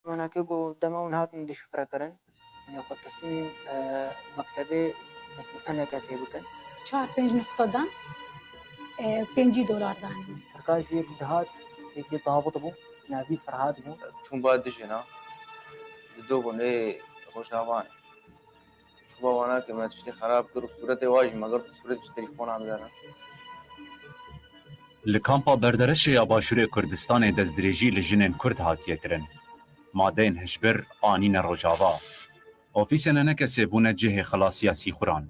أنا كيكو دما ونهات ندش فركرن يعني قد تسليم مكتبي أنا كسيبكن 4-5 نقطەدان $5 دانی تركاش يك دهات يكي طابط بو نابي فرهاد بو چون باید دژینا دو بونه روشاوان شو وانا که من تشتی خراب کرد و صورت واجی مگر صورتش تلفن هم دارم Li kampa berderişê Başûrê Kurdistanê destdirêjî li jinên Kurd hatiye kirin. Madeyên hişbir anîne Rojava. Ofîsên henekesê bûne cihê xelasiya Sîxuran.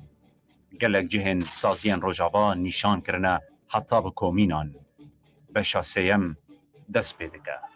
Gelek cihên saziyên Rojava nîşan kirine heta bi komînan. Beşa sêyem dest pê dike.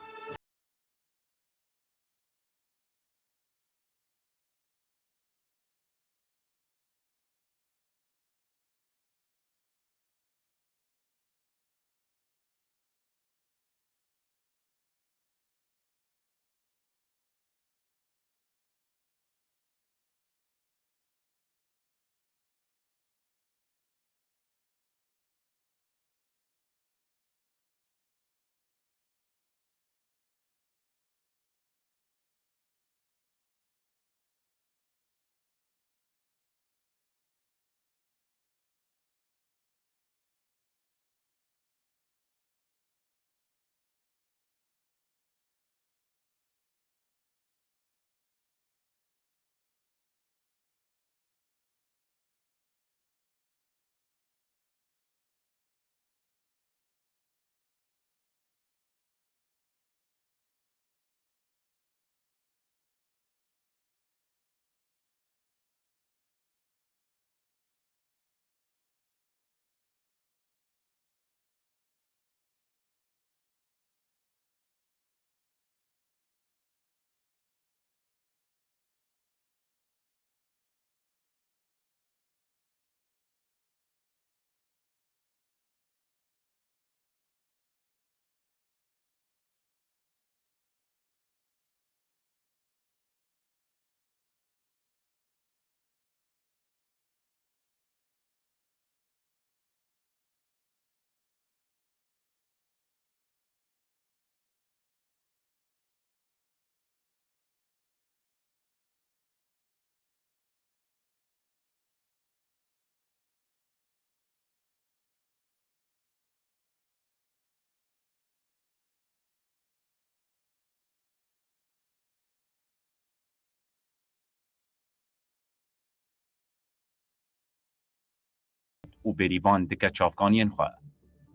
û berîvan dike çavkaniyên xwe.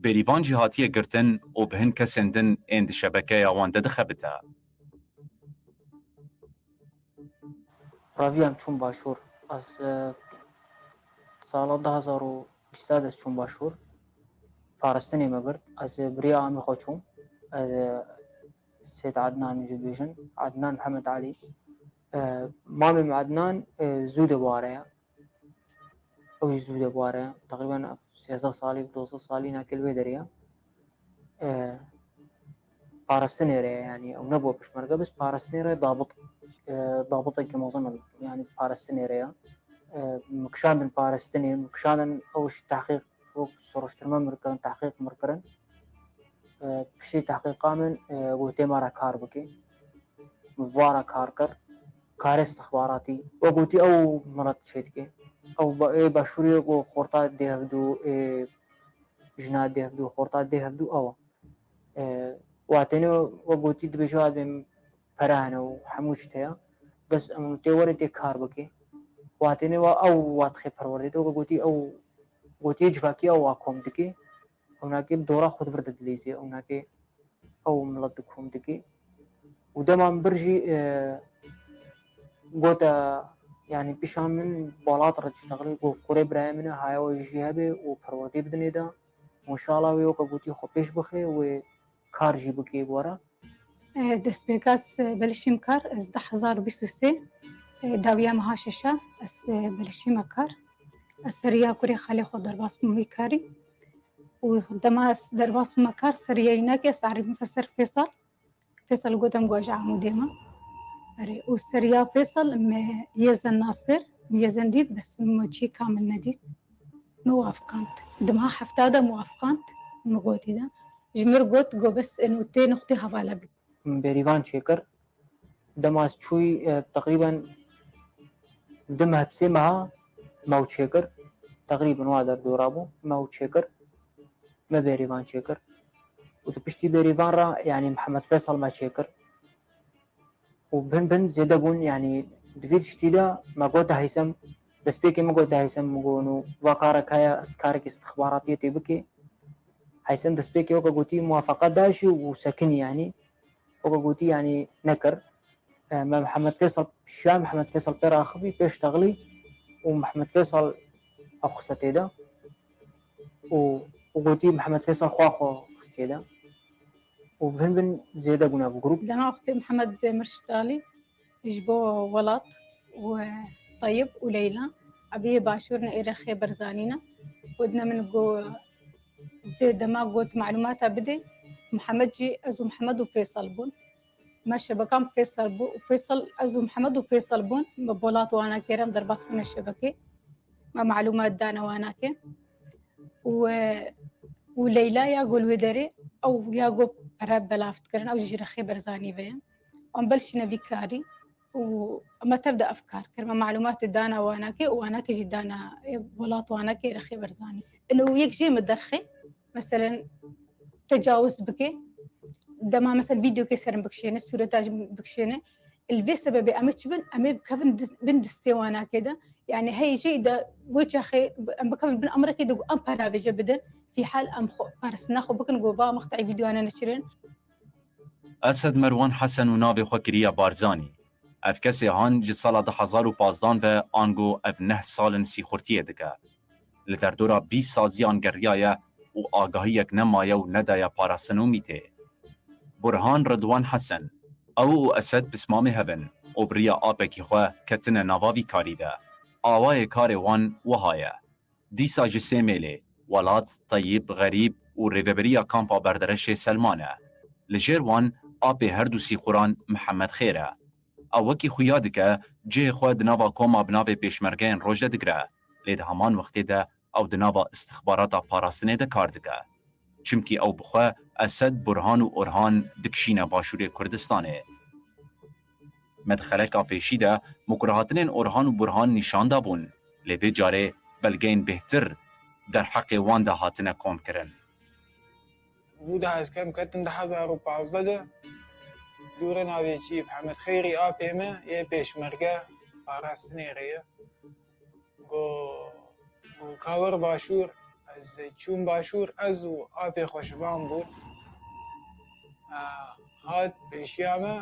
Berîvan jî hatiye girtin û bi hin kesên din ên di şebekeya wan de dixebite. راویم چون باشور از سال 2020 دست چون باشور فارستنی مگرد از بریا آمی خوچوم از سید عدنان میجود بیشن عدنان محمد علی مامي مع عدنان زود بواريا أو زود بواريا تقريبا 16 صالي 12 صالي ناكل ويدريا بارستنيري يعني أو نبوة بشمرقة بس بارستنيري ضابطي كما أظن يعني بارستنيري مكشاندن بارستني مكشاندن أوش تحقيق فوق سورشترمان مركرن تحقيق مركرن بشي تحقيقا من قوتي مارا كاربكي مبارا كاركر کار استخباراتی و گویی او مرد شد که او با شوری و خورتا دهدو جناد دهدو خورتا دهدو او واتنی و گویی دبیجاد بیم پرهنه و حموش تیا بس تیوری تی کار بکی واتنی و او واتخی پروردید و گویی جواکی او واقعم دکی اوناکی دورا خود ورد دلیزی اوناکی او ملت دکوم دکی و دمان برجی قوتا يعني بيشان من بالات رد تشتغلي قوف كوري برايمنا هاي وجيهبي وبروتي بدني دا وإن شاء الله ويوكا قوتي خبيش بخي وكارجي بكي بورا دست بێگاز بەلشیم کار ez 2023 داویە مەهاشەشە ez بەلشیمە کار ez سەریا کوری خەلێ خۆ دەرباس بوومی کاری و دەما دەرباس بوومە کار سەریایی ناکێ سعری فەسەر فێسەل گوتم گۆژە عمودێمە والسريا فيصل يزن ناصر يزن ديد بس موجي كامل نديد موافقانت دمها حفتاده موافقانت مقودي ده جمر قوت قو بس انو تي نقطي هوالا بي بریوان چیکر دماس شوي تقريبا دمها بسمها ما تشيكر تقريبا وادر دورابو ما تشيكر ما بيريفان تشيكر وتبشتي بيريفان را يعني محمد فيصل ما تشيكر وبن زيدبون يعني دفيد شتيدا ما قوت هيسم دسبيكي ما قوت هيسم مقونو وقارك هيا اسكارك استخباراتية تبكي هيسم دسبيكي وقا قوتي موافقة داشي وسكني يعني وقا قوتي يعني نكر ما محمد فيصل شام محمد فيصل بيرا أخبي بيشتغلي ومحمد فيصل أخستيدا وقوتي محمد فيصل خواخو خستيدا وبن زيدا قنا بجروب دنا أختي محمد مرشتالي يجبو ولط وطيب وليلى أبي باشورنا إيرخي برزانينا ودنا من جو دما قوت معلوماتها بدي محمد جي أزو محمد وفيصل بون ماشي بكام فيصل بو وفيصل أزو محمد وفيصل بون ببولات وانا كيرم درباس من الشبكة ما معلومات دانا وانا كي وليلى يقول ودري أو يقول براب بلا أفتكرن أو جي رخي برزاني فين وانبلش نبيكاري وما تبدأ أفكار كرما معلومات دانا واناكي واناكي جي دانا بولات واناكي رخي برزاني إنه يكجي مدرخي مثلا تجاوز بكي دما مثلا فيديو كيسر بكشينه صورة تاج بكشينه الفي سبب أمتش أمي بكفن بن دستيوانا كده يعني هي جيدة وجه أخي بكفن بن أمر كده أمبارا في جبدن في حال أمخو بارسنا خو بكن جوبا مقطع فيديو أنا نشرين اسد مروان حسن و ناوی خو کریه بارزانی اف کسی هان جی سالا 2015 و آنگو اب 9 سالن سی خورتیه دکه لدردورا 20 سازیان گریایه و آگاهیک نمایه و ندایه پارستنو میته برهان رضوان حسن او اسد بسمامه هبن و بریا آپکی خو کتن نواوی کاری ده آوای کار وان وهایه دیسا جسه میله ولات طیب غریب و ریوبریا کامپا بردرش سلمانه لجیر وان آب هر دو سی خوران محمد خیره او وکی خویا دکه جه خود نوا کوما بناو پیشمرگین روژه دگره لید همان وقتی ده او دناوا استخباراتا پاراستنه ده کار دکه چمکی او بخواه اسد برهان و ارهان دکشینه باشوری کردستانه مدخلک پیشی ده مکرهاتنین ارهان و برهان نشان دابون لیوی جاره بلگین بهتر در حق وان ده هاتنه کون کرن بوده از کم کتن 2015 دوره ناویچی محمد خیری آپیمه یه پیشمرگه پاراستنی ریه گو کاور باشور از چون باشور از و آپی خوشبان بود هات پیشیامه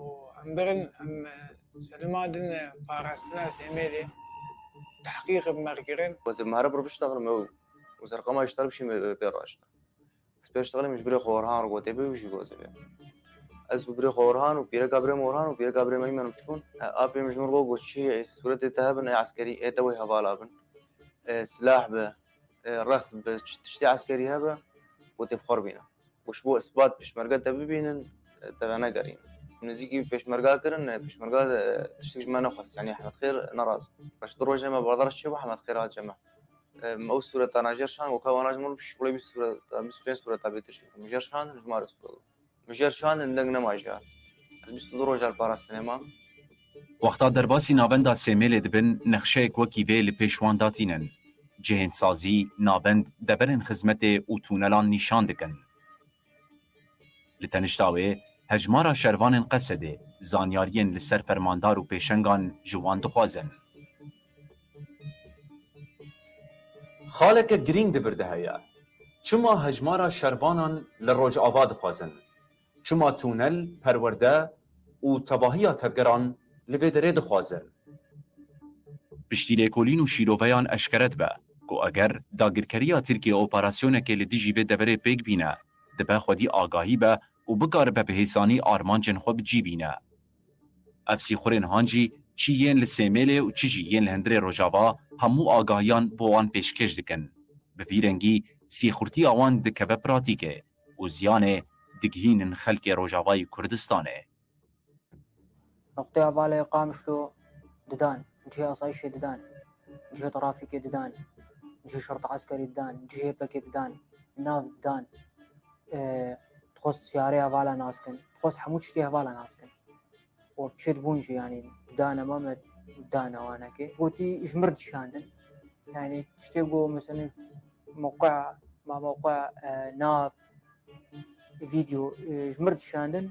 و هم برن هم سلمادن پاراستنا سیمیلی تحقیق بمرگرين بس المهرب رو بيشتغل مو وزرقاء ما يشتغل بشي بيراشتا بس بيشتغل مش بري خورهان وقوتي بي وش جوزي بي از بري خورهان وبيرا قبري مورهان وبيرا قبري ما يمن بتشون ابي مش مرغو قوتشي سورة تهبن عسكري اي توي هبالابن سلاح به رخت بتشتي عسكري هبه وتي بخربينا وش بو اثبات بيشمرقه تبيبين تبعنا قرين نزيكي بيشمرقه كرن بيشمرقه تشتكي ما نخص يعني احمد خير نراز باش دروجه ما بقدرش شبه احمد خير هاد جمع او صورة تناجر شان وكوانا جمل بش ولا بصورة بين صورة تابيتش مجر شان الجمار صورة مجر شان اندغنا ما جاء بس دروجه الباراستنما وقتا درباسی ناوندا سیمیل دبن نخشهک وکی وی لپیشوان داتینن جهن سازی ناوند دبرن خدمت او تونلان نشان دکن لتنشتاوی هجمارا شروان قصده زانیارین لسر فرماندار و پیشنگان جوان دخوازن خالک گرینگ دورده هیا چما هجمارا شروانان لروج آواد خوازن چما تونل پرورده و تباهی تگران لویدره دخوازن پشتی لیکولین و شیروویان اشکرت به که اگر داگرکریا ترکیه اپراسیونه که لدیجی و دبره پیگ بینه دبه خودی آگاهی به و بگار به بهیسانی آرمانجن خوب جی بینه افسی خورین هانجی چی ین لسیمیله و چی جی ین لهندره روژاوا همو آگاهیان بوان پیشکش دکن به ویرنگی سی خورتی آوان دکبه پراتیکه و زیانه دگهین خلق روژاوای کردستانه نقطة بالي قامشلو ددان جهة أصايشي ددان جهة ترافيكي ددان جهة شرطة عسكري ددان جهة باكي ددان ناف ددان تخص سياري هفالا ناسكن تخص حمود شتي هفالا ناسكن وفتشت بونجي يعني دانا ما دانا وانا كي قوتي جمرد شاندن يعني تشتيقو مثلا موقع ما موقع ناف فيديو جمرد شاندن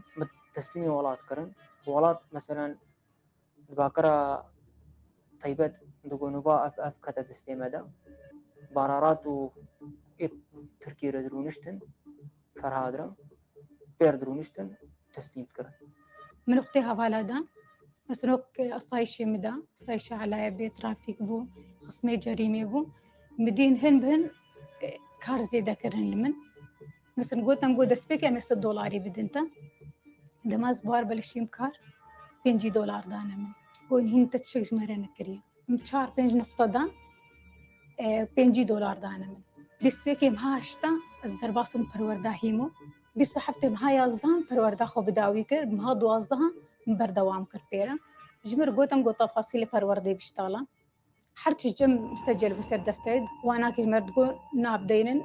تستمي ولات كرن ولات مثلا باكرا طيبت دقو نوفا اف كتا تستيمدا بارارات و تركي ردرونشتن فرهادرا بيردرونشتن تستيم كرن من أختي هفالادان مسنوك أصايشي مدا أصايشي على بيت ترافيك بو خصمي جريمي بو مدين هن بهن كار زيادة كرن لمن مثلا قلت نقول دسبيك أمي $6 بدنتا دماز بوار بلشيم كار $5 دانا من قول هين تتشج مرنا كريا مشار 5 نقطة دان $5 دانا من بيستويكي مهاشتا از درباسم پرورده هیمو بیستو هفته مها یازدان پرورده خو بداوی کرد مها 12 بردوام کرد پیرا جمر گوتم گو تفاصیل پرورده بشتالا حرتش جم مسجل بسر دفتر وانا کی مرد گو ناب دینن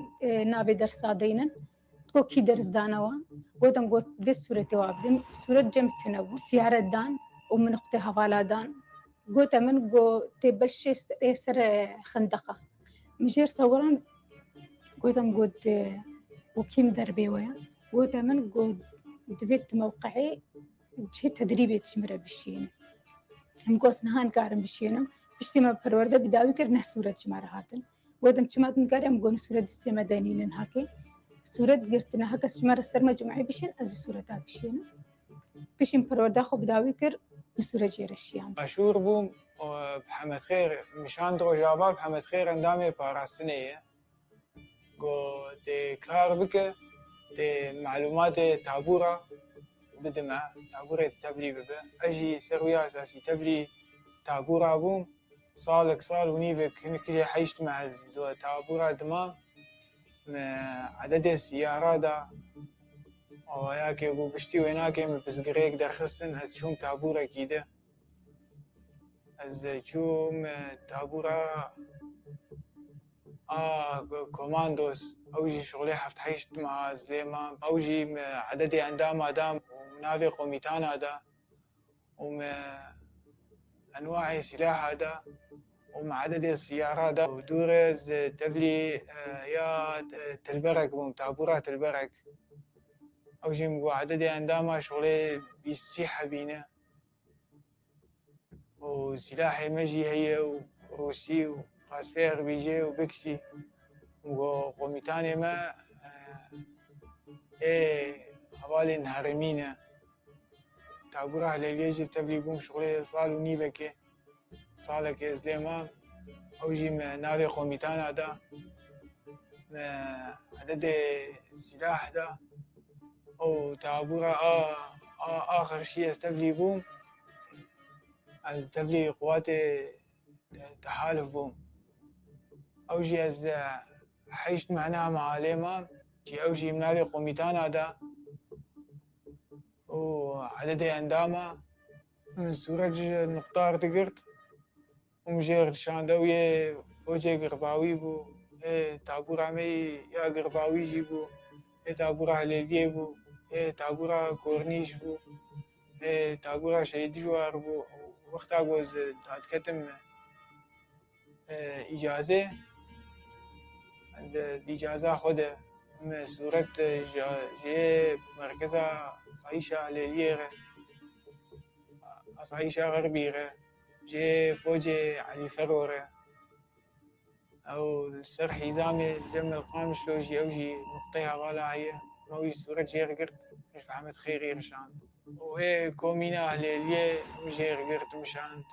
ناب درس دینن تكو كي درس دانوا قوتم قوت بس سورة وابدم سورة جمت تنبو سيارة دان ومن أختي هفالا دان قوت من قو تبلش سر خندقة مجير صورا قوتم قوت وكيم دربي ويا قوت من قوت دفيت موقعي جهة تدريبي تشمر بشين هم قوس نهان كارم بشينم بشتي ما برورده بداوي كرنه سورة شمار هاتن قوتم شمات نكارم قون سورة السما دانين هاكي سورة قرتنا هكا شمار السرمة جمعي بشين أزي سورة بشين بشين برورده خو بداوي كر مسورة جيرشيان مشهور بوم بحمد خير مشان درو جابا بحمد خير اندامي باراستنية قو تي كار بك تي معلومات تابورة بدمع تابورة تبلي ببا أجي سرويا أساسي تبلي تابورة بوم صالك صال ونيفك هنك جي حيشت مع تابورة دمام عدد السيارات دا وياكي أبو بشتي ويناكي بس قريك درخصن هز شوم تابورة كيدا هز شوم تابورة كوماندوس أوجي شغلي حفت حيشت مع زليمان أوجي عددي عندما دام ونافي قوميتان هذا أنواع سلاح هذا ومع عدد السيارات هذا ودورز تبلي يا تلبرك ومتابورة تلبرك أوجي مقو عددي عندما شغلي بيسيحة بينا وسلاحي مجي هي وروسي وخاسفير بيجي وبكسي وقوميتاني ما حوالي نهارمينا تابورة لليجي تبلي بوم شغلي صالو نيفكي صالك سليمان أوجي نافي قوميتان هذا عدد السلاح ده أو تابورة آخر شيء استفلي بوم از تفلي قوات تحالف بوم أوجي از حيشت معناها مع الإمام أوجي منافي قوميتان هذا وعددي عندما من سورج نقطار تقرت ومجير شاندوية فوجي قرباوي بو تابورة عمي يا قرباوي جيبو تابورة هليلية بو تابورة كورنيش بو تابورة شهيد جوار بو وقتا جوز كتم إجازة عند الإجازة خده من سورة جي مركزة صعيشة هليلية صعيشة غربية جي فوجي علي فرورة أو السر حزامي جم القام شلوجي أوجي نقطيها غالا هي موي سورة جير قرت مش محمد خيري رشان وهي كومينا هليلية مجير قرت مشانت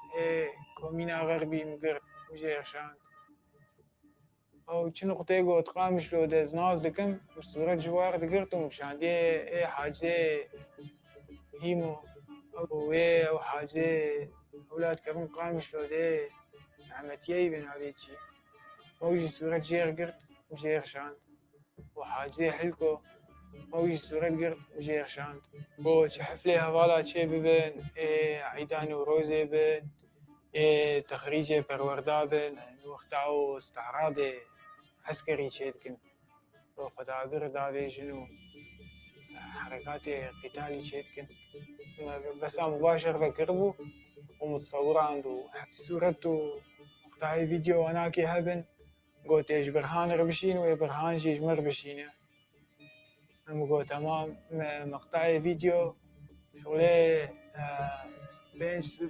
كومينا غربي مقرت مجير شانت أو شنو نقطة تقام شلو دز نازلكم سورة جوار دقرتم مشان دي حاجزة هيمو أو حاجزة أولاد كرم قام شلو دي عمتيي بين هذيك موجي سورة جير قرت مجير شانت وحاجزة حلكو موجي سورة قرت مجير شانت وشحفلي هوالا شي ببن عيدان وروزي بن تخريجي بروردا بن وقتاو استعراضي عسكري شيدكن وخدا قرد هذي شنو حركات قتالي شيتكن بس مباشر فكربو ومتصورة عنده صورته مقطع فيديو هناك هبن قلت ايش برهان ربشين ويا برهان شيش مربشينه قلت تمام مقطع فيديو شغله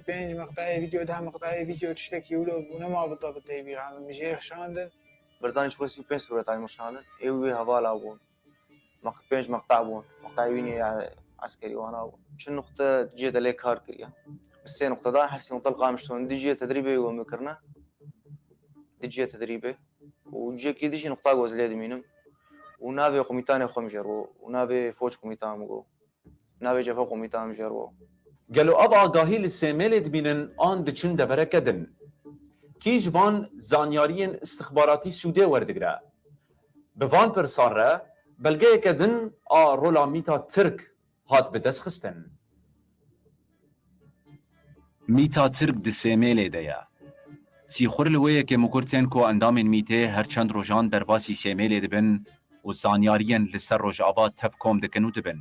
بين مقطع فيديو ده مقطع فيديو تشتكي ولو ونما بالضبط يبي عم مجيخ شاندن برزاني شوي سو بين صورة تاي مرشاندن ايوه هوالا بون بينج مقطع بون مقطع ويني عسكري وانا بون شن نقطة جيت عليك هار كريا بس هي نقطة دا حسي نقطة القامشتون دي جيه تدريبي ومكرنا دي جيه تدريبي وجي كي ديجي نقطة وزليد مينم ونابي قوميتان خو مجرو ونابي فوج قوميتان مگو نابي جفا قوميتان مجرو گلو اف آگاهی لسیمل دبینن آن دچن دبره کدن کیج وان زانیارین استخباراتی سوده وردگره بوان پرسان را بلگه کدن آ رولا میتا ترک هات بدست خستن میتا ترک د سیمل دیا سیخور لویه که مکرتین کو اندامین میته هرچند روژان در باسی سیمل دبن و زانیارین لسر روژ آباد تفکوم دکنو دبن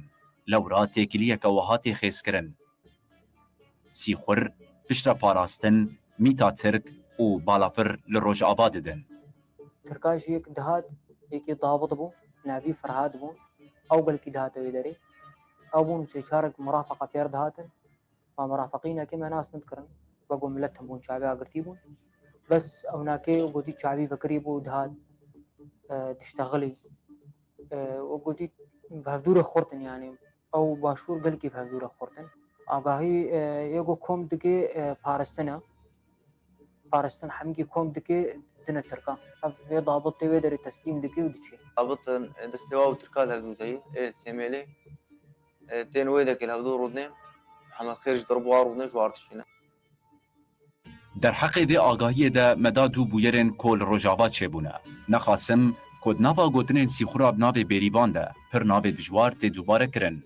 لورا تکلیه که وحاتی خیس کرن سیخور پشت پاراستن میتا ترک و بالافر لروژ آباد دن تركاش يك دهات يكي ضابط بو نافي فرهاد بو او بلكي دهات ويدري او بون سيشارك مرافقة بير دهاتن ومرافقين كما ناس نذكرن بقوا ملتهم بون شعبي اقرتيبون بس او ناكي وقوتي شعبي فكري بو دهات تشتغلي وقوتي بهفدورة خورتن يعني او باشور بلكي بهفدورة خورتن آگاهی یکو کم دکی پارستن حمکی کم دکی دن ترکا في ضابط تبي در تسليم دکی ودشي ضابط الاستواء وتركات هذوتي سيميلي تين ويدك الهذو رودنين محمد خيرج ضربوا رودنين شو عرفتشينا در حق ده آگاهی ده مدا دو بویرن کل روژاوا چه بونه نخاسم کد نوا گوتنین سیخورا بناوی بریوان ده پر ناوی دجوار تی دوباره کرن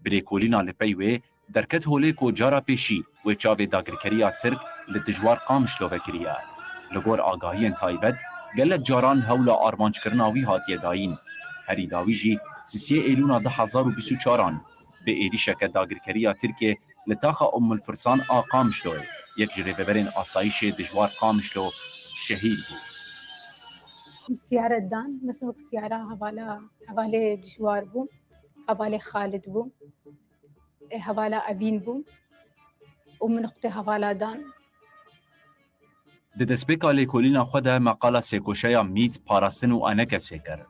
بریکولینا لپیوه درکت هولی کو جارا پیشی و چاوی داگرکریا ترک لدجوار قامش لوه کریا لگور آگاهی تایبت گلت جاران هولا آرمانچ کرناوی هاتیه داین هری داوی جی 3 ایلونا 2024 به ایریشک داگرکریا ترک لتاخا الفرسان قامش لوه یک جریبرین آسایش دجوار قامش لو شهید بود سیارة دان مثل سیارة حواله دجوار بو حواله خالد بو حواله أبين بو ومن اخته حواله دان د دسپیکا لیکولینا خود مقاله سیکوشیا میت پاراستن و انکه سیکر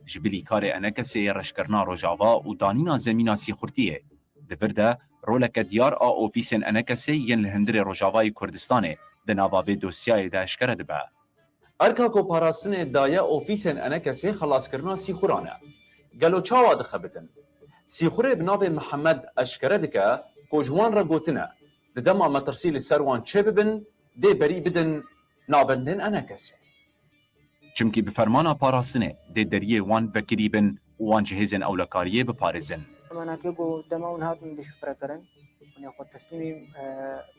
جبلی کار انکه سی رشکرنا روجاوا و دانینا زمینا سیخورتیه دورده رولک دیار اوفیسن انکه سی ین لهندر روجاوای کردستانه دنابابه دوسیای ده اشکره دبه ارکا کو پاراستن دایه اوفیسن انکه سی خلاص کرنا سیخورانه گلو چاوا دخبتن سیخوره بناو محمد اشکره دکه کو جوان را گوتنه ددما مترسیل سروان چه ببن ده بری بدن نابندن انکه سی چمکی بفرمانا پاراستنه ده دریه وان بکریبن وان جهزن اولکاریه بپارزن انا كيقو دماون هات من دش فرقرن وناخذ تسليمي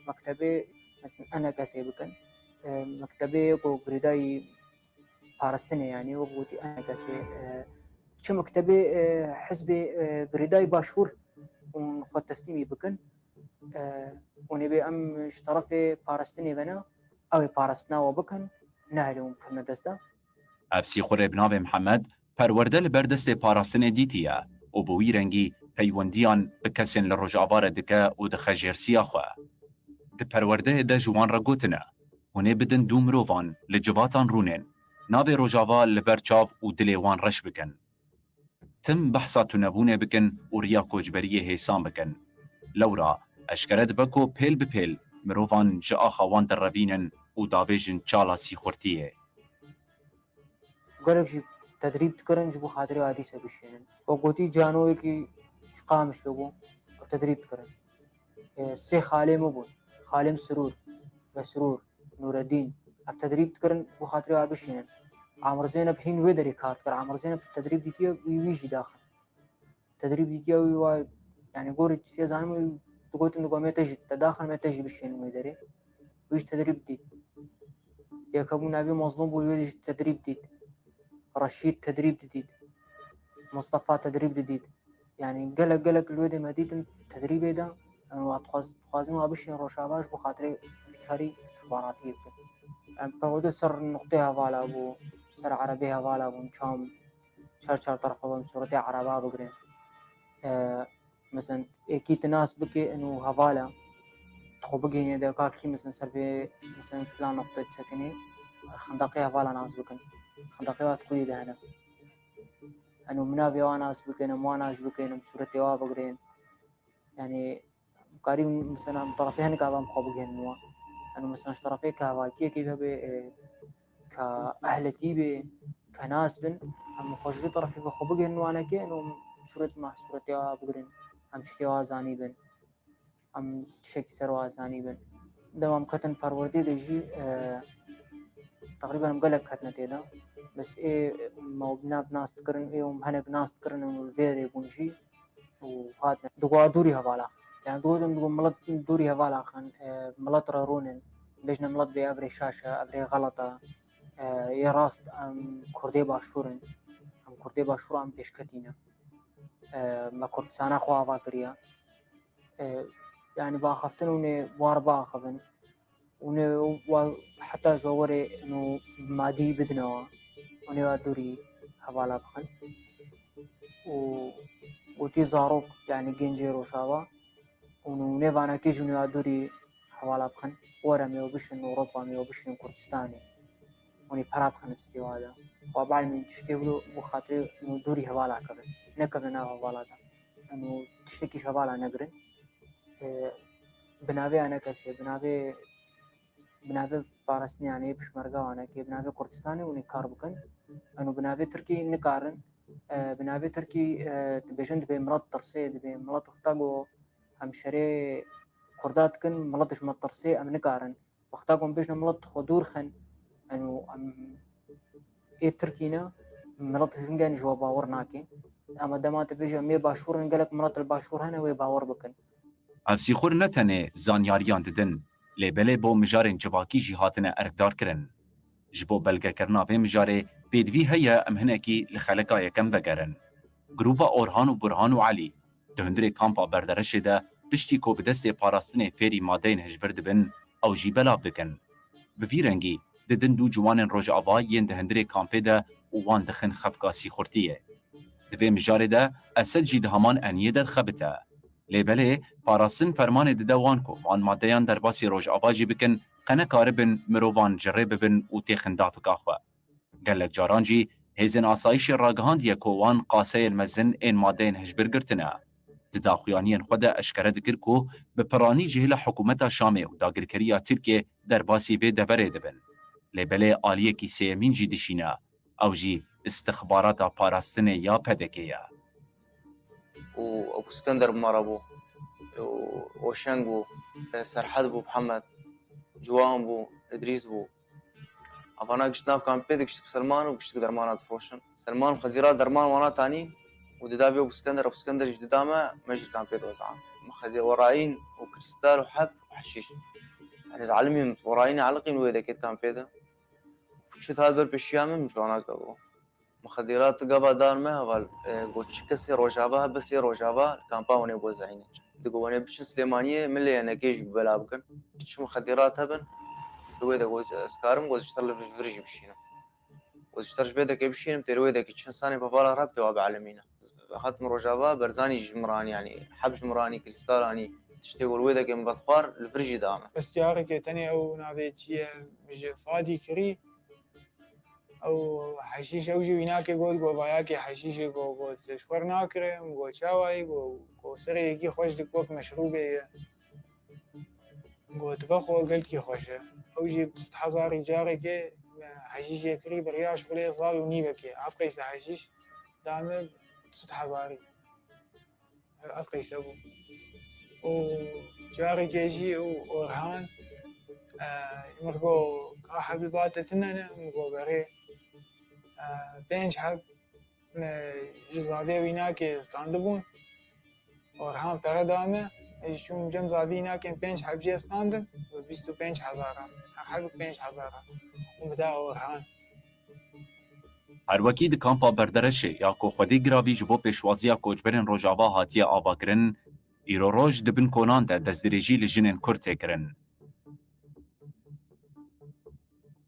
مكتبي مثلا انا كاسيبكن مكتبي يقو بريداي بارستني يعني وقوتي انا كاسي شو مكتبي حزبي بريداي باشور وناخذ تسليمي بكن ونبي ام اشترفي بارستني بنا او بارستنا وبكن نهلي ممكن ندستا افسی خوره بناو محمد پرورده لبردست پاراستن دیتیه و بوی رنگی پیوندیان بکسین لروجابار دکه و دخجرسیا خواه. ده پرورده ده جوان را گوتنه. هونه بدن دو مروفان لجواتان رونین. ناوی روجاوا لبرچاو و دلیوان رش بکن. تم بحثا تنبونه بکن و ریا کوجبریه حیسان بکن. لورا اشکرد بکو پیل بپیل مروفان جا خوان در روینن و داویجن چالا سی خورتیه. قالك جي تدريب تكرن جبو خاطري عادي سبشينن وقوتي جانوي كي شقامش لوبو تدريب تكرن سي خالي مبون خالم سرور مسرور نور الدين التدريب تكرن بو خاطري عابشينن عمر زينب حين ويدري كارت كر عمر زينب التدريب ديتيا ويجي داخل التدريب ديتيا وي يعني قوري تسيا زانمو تقوت انو ما تجي تداخل ما تجي بشين ويدري ويش تدريب ديت يا كابو نبي مظلوم بو يجي تدريب ديت رشيد تدريب جديد مصطفى تدريب جديد يعني قلق الويدي مديد تدريبي ده أنا خوازم أبشين روشاباش بخاطري فكري استخباراتي يمكن يعني بودو سر نقطة هوالا أبو سر عربي هوالا أبو نشام شار طرف أبو صورتي عربا بقرين مثلا أكيد ناس بكي إنه هوالا تخبقين يدا كاكي مثلا سر مثلا فلان نقطة سكني خندقي هوالا ناس بكن خندقي واتكوي ده هنا أنو منابي واناس بكينم واناس بكينم صورتي وابقرين يعني قريب مثلا طرفين كابام خبقين نوا أنو مثلا طرفي كهوالكي كيف به كأهلتي به كناس بن هم خوشي طرفي بخبقين نوا أنا كي أنو صورتي وابقرين هم تشتي وازاني بن هم تشكي سر وازاني بن دوام كتن پروردي دجي تقريبا مقلق كتنا تيدا بس ما بناس تقرن ومهنا بناس تقرن إنه الفيري بونجي وهذا دقوا دوري هوالا يعني دقوا ملط دوري هوالا خن ملط رارونن بيجنا ملط بأبري شاشة أبري غلطة يراست كردي باشورن هم كردي باشور هم بيشكتينا ما كردستانا خوا فاكريا يعني باخفتن وني وار باخفن وحتى جووري إنه مادي بدنا وني دوري هوالا بخن وتي زاروك يعني جنجيرو شابا ونيفانا كي جوني دوري حوالا بخن ورا ميو بشن أوروبا ميو بشن كردستاني وني برا بخن استوادا وبعد من تشتيولو بخاطري إنه دوري هوالا كبن نكبنا هوالا دا إنه تشتكيش هوالا نقرن بنابي أنا كسي بنابي بارستني يعني بشمرقا وانا كي بنابي كردستاني وني كار بكن إنه بنابي تركي نكارن بنابي تركي تبيجن دبي مرات ترسي دبي مرات اختاقو همشري كردات كن ملطش مطرسي أم نكارن واختاقهم بيجنا ملط خدور خن أنو أم تركينا ملطش فنجاني جوا باور ناكي أما دامات بيجا مي باشور نقلك ملط الباشور هنا وي باور بكن افسیخور نتنه زانیاریان ددن لبله بو مجارن جواکی جی هاتنه ارکدار کرن جبو بلگه کرنا به مجاره بیدوی هیا ام هنکی لخلقا یکم بگرن گروپا اورهان و برهان و علی دهندره کامپا بردرش ده پشتی کو بدست پاراستن فێری مادەین هژبر dibin ew jî belav dikin. Bi vî rengî didin du ciwanên Rojava yên di hindirê kampê de û wan dixin xefka sîxurtiyê. Di vê mijarê de Esed jî di heman eniyê de dixebite. Lêbelê parastin fermanê dide wan ku wan maddeyan derbasî Rojava jî bikin qe nekaribin mirovan ji rê bibin û têxin dafika xwe. Gelek caran jî hêzên asayişê ragihandiye ku wan qaseyên mezin ên madeyên hişbir girtine. Di daxuyaniyên xwe de eşkere dikir ku bi piranî ji hêla hikûmeta Şamê û dagirkeriya Tirkiye derbasî vê deverê dibin. Lêbelê aliyekî sêyemîn jî dişîne, ew jî istixbarata parastinê ya PDK ye. وابو اسكندر بمر ابو وشنق بو سرحد بو محمد جوان بو ادريس بو افانا قشتنا في كامبيد قشت بسلمان وقشت درمانات فروشن سلمان خديرات درمان وانا تاني وددابي ابو اسكندر جدامه مجد كامبيد وزعان مخدي وراين وكريستال وحب وحشيش يعني زعلمي وراين علقين ويدا كيت كامبيدا وشت هذا بالبشيام من جوانا قبو مخدرات قبا دار ما هبل قوتش كسي روجابا بس روجابا كامبا وني بوزعين دقوني بش سليمانيه ملي انا كيج بلابكن كش مخدرات هبن ويدا قوت اسكارم وزشتر فريج بشينا وزشتر فيدا كيبشينم ترويدا كيتشن ساني بابالا راب تواب عالمينا ختم روجابا برزاني جمراني يعني حب جمراني كريستالاني تشتغل ويدا كم بثخار الفريج دامه بس جاري كتني أو نافيتشي بيجي فادي كري أو حشيش أو جو هناك يقول جو باياكي حشيش جو شور ناكرم جو شاواي جو سري كي خوش دكوك مشروبي جو تفخو قل كي خوش أو جي بتستحضر جاري كي حشيش يكري برياش بلي صال ونيبكي عفقيس حشيش دامه بتستحضري عفقيس أبو وجاري كيجي ورهان مرقو حبيبات تننا مرقو بري بينج حب جزادي ويناك استاندبون ورهان بردامه شون جم زادي هناك بينج حب جي استاندم وبيستو بينج هزارة حب being هزارة ومدا ورهان هەروەکی di kampa berdereşê ya ku xwedî giravî ji bo pêşwaziya koçberên Rojava hatiye avakirin, îro roj di bin konan de destdirêjî li jinên Kurd têkirin.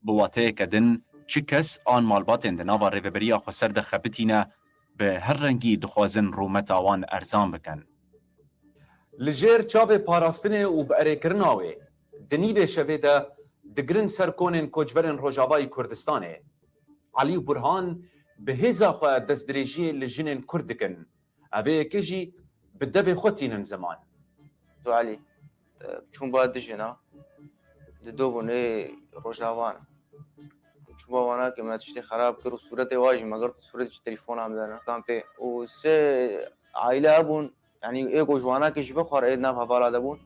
Bi wateyeke din, çi kes an malbatên di nava rêveberiya Xweser de xebitîne bi her rengî dixwazin rûmeta wan erzan bikin. Li jêr çavê parastinê û bi erêkirina wê, di nîvê şevê de digirin ser konên koçberên Rojavayê Kurdistanê. Alî û Burhan bi hêza xwe destdirêjiyê li jinên Kurd dikin. Ev yekê jî bi devê xwe tînin ziman. تو علي چون باید دجنا لدوبونه روجاوانا چون باوانا که ما تشتي خراب کرد صورت واجی مگر صورت تلفن هم دارن کام په او سه عائله ابون يعني ایگو جوانا که شبه خور ایدنا حوالا دبون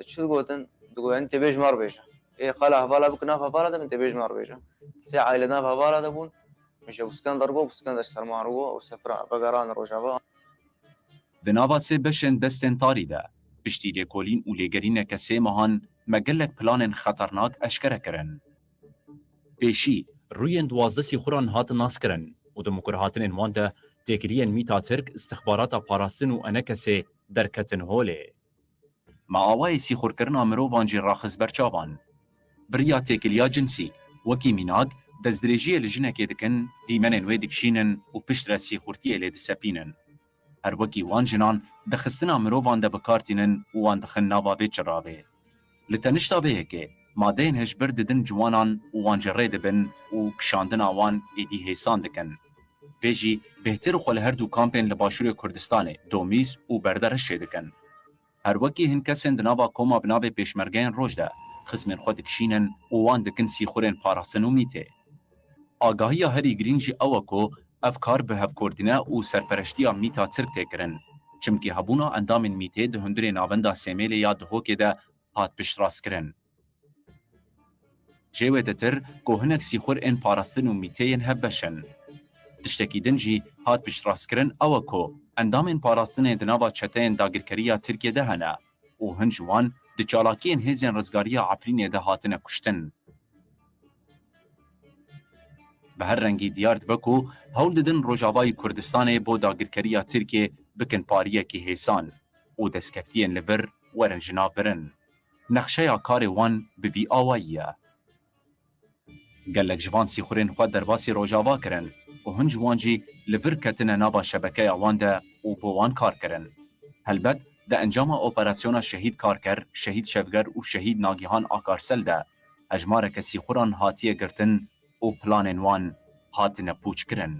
چی گوتن دو یعنی تبیج مار بیشا ای خاله حوالا بکنا حوالا دبن تبیج مار بیشا سه عائله نا حوالا دبون مش اسکندر گو اسکندر سرمارو او سفرا بگران روجاوا Di nava sê beşên destên tarî de, piştî lêkolîn û lêgerîneke sê mehan me gelek planên xeternak eşkere kirin. Pêşî, rûyên duwazdesî xuran hatin naskirin û di mukurhatinên wan de têkiliyên Mîta Tirk, istixbarata parastin û enekesê derketin holê. Me awayê sîxurkirina mirovan jî raxist ber çavan. Biriya têkiliya cinsî, wekî mînak, destdirêjiyê li jinekê dikin, dîmenên wê dikişînin û pişt re sîxurtiyê lê disepînin. Her wekî wan jinan dixistina mirovan de bikartînin û wan dixin nava vê çiravê. Li tenişta vê yekê, madeyên hişbir didin ciwanan û wan ji rê dibin û kişandina wan êdî hêsan dikin. Vê jî bêhtir xwe li her du kampên li Başûrê Kurdistanê, Domîz û Berdereşê dikin. Her wekî hin kesên di nava koma bi navê pêşmergeyên roj de xizmên xwe dikişînin û wan dikin sîxurên parastin û mîtê. Agahiya herî girîn jî ew e ku ev kar bi hevkordîne û serpereştiya Mîta Tirk tê kirin, çimkî hebûna endamên mîtê di hundirê navenda Semêlê ya Duhokê de hat piştrast-kirin. Jê wê ditir ku hinek sîxur ên parastin û mîteyên hev beşin. Tiştekî din jî hat piştrast-kirin ew e ku endamên parastinê di nava çeteyên dagirkeriya Tirkiye de hene û hin ji wan di çalakiyên hêzên rizgariya Efrînê de hatine kuştin. Bi her rengî diyar dibe ku hewl didin Rojavayê Kurdistanê bo dagirkeriya Tirkiye bikin pariyekî hêsan û destkeftiyên li vir werin ji nav birin. Nexşeya karê wan bi vî awayî ye. Gelek ji van sîxurên xwe derbasî Rojava kirin û hin ji wan jî li vir ketine nava şebekeya wan de û bo wan kar kirin. Helbet di encama operasyona Şehîd Karker, Şehîd Şevger û Şehîd Nagihan Akarsel de hejmareke sîxuran hatiye girtin û planên wan hatine pûçkirin.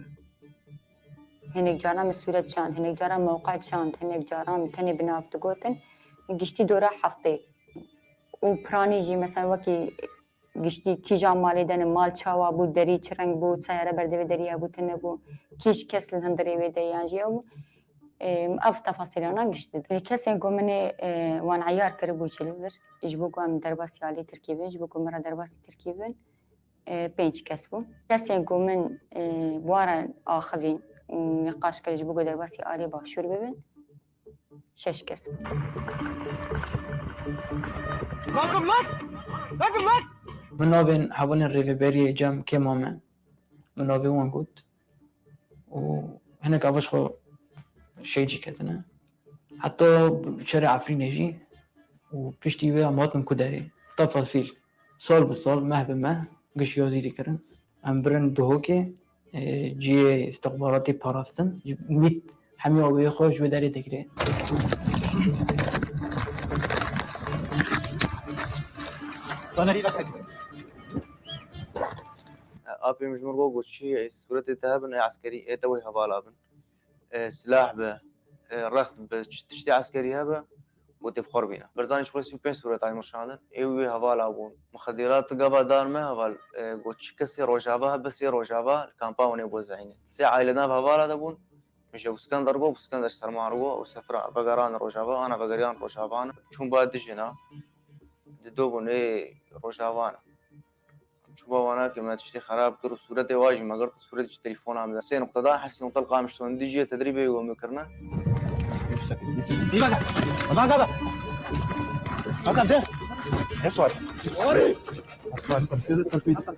Hinek caran sûret çand, hinek caran mewqe çand, hinek caran tenê bi nav digotin giştî dora heftê û planê jî mesela wekî giştî kîja malê de mal çawa bû derî çi reng bû seyare berdevê derîya bû tune bû kîj kes li hundirê wê de yan jî ew ev tefasîlana giştî. Kesên ku minê wan eyar kiribû ji li vir ji bo ku em derbasî alî Tirkiyê bin ji bo ku me re derbasî Tirkiyê bin 5 kes bûn. Kesên ku min wara axivîn nîqaş kir ji bo ku derbasî alî Başûr bibin 6 kes bûn. من نابن حوالين ريفيبيريا جام كيما من نابي وان قد وهناك أفش خو شيء جي كتنا حتى شارع عفرين يجي وبيشتي بيها موت من كداري تفاصيل صال بصال مهب ما قش يوزيري كرن أم برن دهوكي جي استخباراتي بارافتن ميت حمي أوي خوش بداري تكري ابي مجمر جوجو شيء صورة تهابن عسكري توي هبالابن سلاح به رخت بتشتي عسكري هبه وتبخر بينا برزاني شو بين صورة تاع مرشادن ايوي هبالابون مخدرات قبا دار ما هبال قوتش كسي روجابا بس روجابا كامباوني بوزعين سي عائلنا هبالا دبون مش اسكندر جو اسكندر سرمارو وسفرا بقران روجابا انا بقريان روجابان شون بعد جنا دوبون روجابان شو باوانا که ما تشتي خراب کرد صورت واجی مگر صورت تلفن هم سه نقطه ده حسی نقطه قامش تون دیجی تدریبی و میکرنا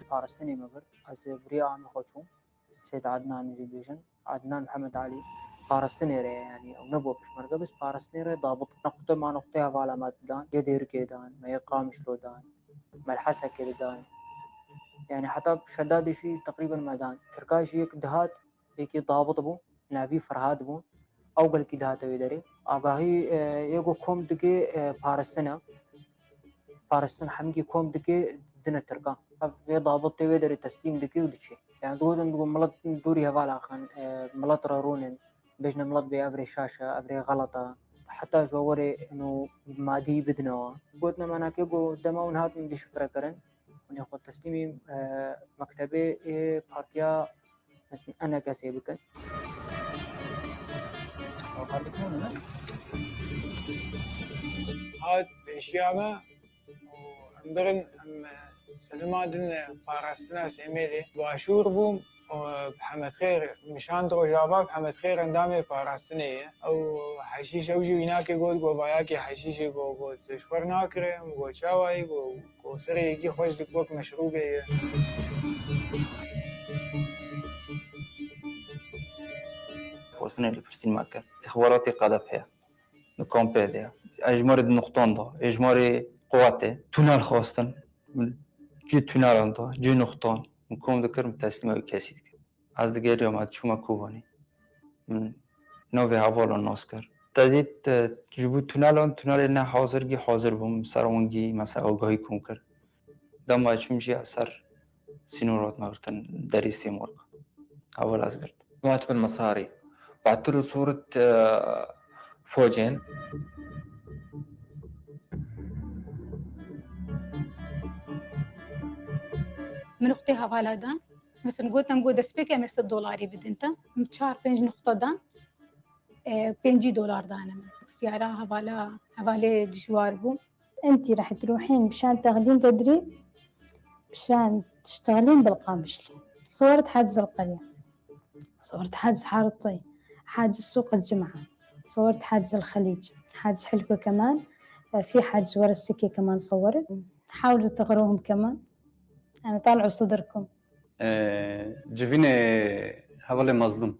پارستنی مگر از بریا هم خوچون سيد عدنان جيبيجن عدنان محمد علي بارستنيري يعني أو نبو بشمرقة بس بارستنيري ضابط نقطة ما نقطة فعلا ما تدان يدير كيدان ما يقام شلودان ما الحسا كيدان يعني حتى شداد شيء تقريبا ما دان تركاي شيء كدهات بيكي ضابط بو نافي فرهاد بو أو قال كدهات ويدري آگاهی يگو كوم دقي بارستن حمقي كوم دقي دنا تركا في ضابط ويدري تسليم دقي ودشي يعني دودن دو ملط دوري هفالا خان ملط رارونن بيجنا ملط بأفري شاشة أفري غلطة حتى جووري إنه مادي بدنا قلتنا ما ناكيجو دما ونهات نديش فرقرن وناخد تسليمي مكتبي بارتيا أنا كسيبكن هاد بيشيامة وعندرن سلمادن باراستنا سيميلي باشور بوم بحمد خير مشان روجابا بحمد خير اندامي باراستنية او حشيش اوجي ويناكي قول قو باياكي حشيشي قو تشور ناكري قو شاواي قو سري يجي خوش دكوك مشروبي وصلنا لبرسين ماكر تخباراتي قادة بها نكومبيديا اجماري نقطان دا اجماري قواتي تونال خواستن جي تونال اندا جي نقطان نكون ذكر متسلمة وكاسي دكر از دقير يوم هاد شو ما كوباني من نوفي هاوالا ناسكر تديت جبو تونالان تونال نه حاضر جي حاضر بوم سرونجي مثلا آگاهی کن کر دم اچمشي اثر سينورات مغرتن دريسي مورك اول از قرد جماعة بالمصاري بعثت له صورة فوجين من اختي هفالا دان مثلا قلت نقول دسبيكا مثل دولاري بدنتا مشار بينج نقطة دان $5 دانا من سيارة هفالي دشوار بو انتي راح تروحين مشان تاخدين تدريب مشان تشتغلين بالقامشلي. صورت حاجز القرية، صورت حاجز حارة طي، حاجز سوق الجمعة، صورت حاجز الخليج، حاجز حلقة كمان، في حاجز ورا السكة كمان صورت. حاولوا تقروهم كمان يعني طالعوا صدركم. جفيني حوالي مظلوم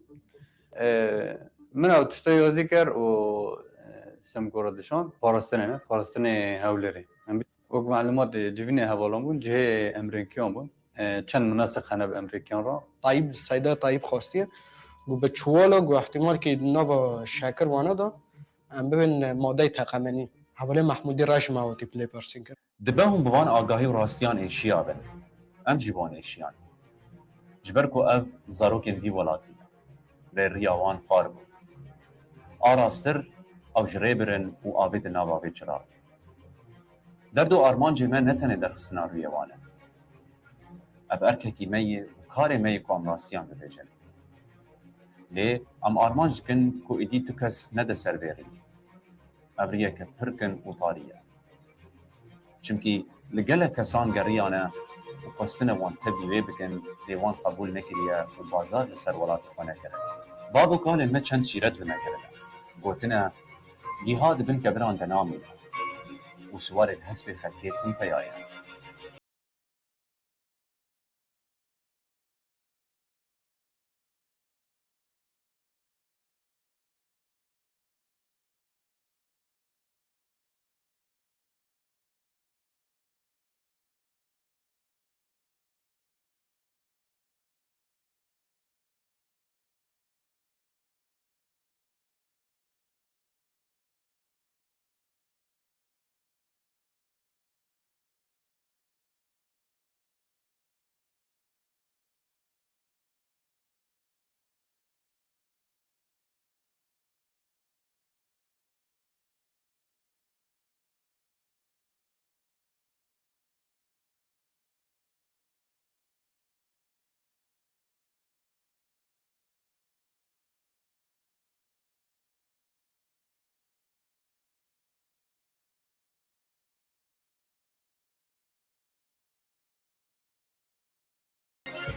من او تشتيو ذكر و سم كوردشون باراستني هاولري وق معلومات جفيني حوالهم بون جه امريكيان بون چند مناسق انا بامريكيان را طيب سيدا طيب خواستيه وبتشوالا و احتمال که نو شاکر وانا دا ببین ماده تقمنی حواله محمودی راش ماوتی پلی پرسین کرد دبهم بوان آگاهی و راستیان ایشیا بن ام جیبان ایشیان جبرکو اف زاروکین دی ولاتی به ریاوان قارب آراستر او جریبرن و آوید ناباوی چرا دردو آرمان جمع نتنه در خستنا ریاوانه اف ارککی می و کار می کام راستیان ببیجن لی ام آرمان جکن کو ایدی تو کس نده سر بیغی ابریه که پرکن و طاریه چونکی لگله کسان گریانه و خواستنه وان تبیوه بکن لیوان قبول نکریه و بازار لسر ولاتی خانه کرده بابو کال ما چند شیرت لما کرده گوتنه جهاد بن کبران دنامی و سوار الحسب خلقیتن پیایه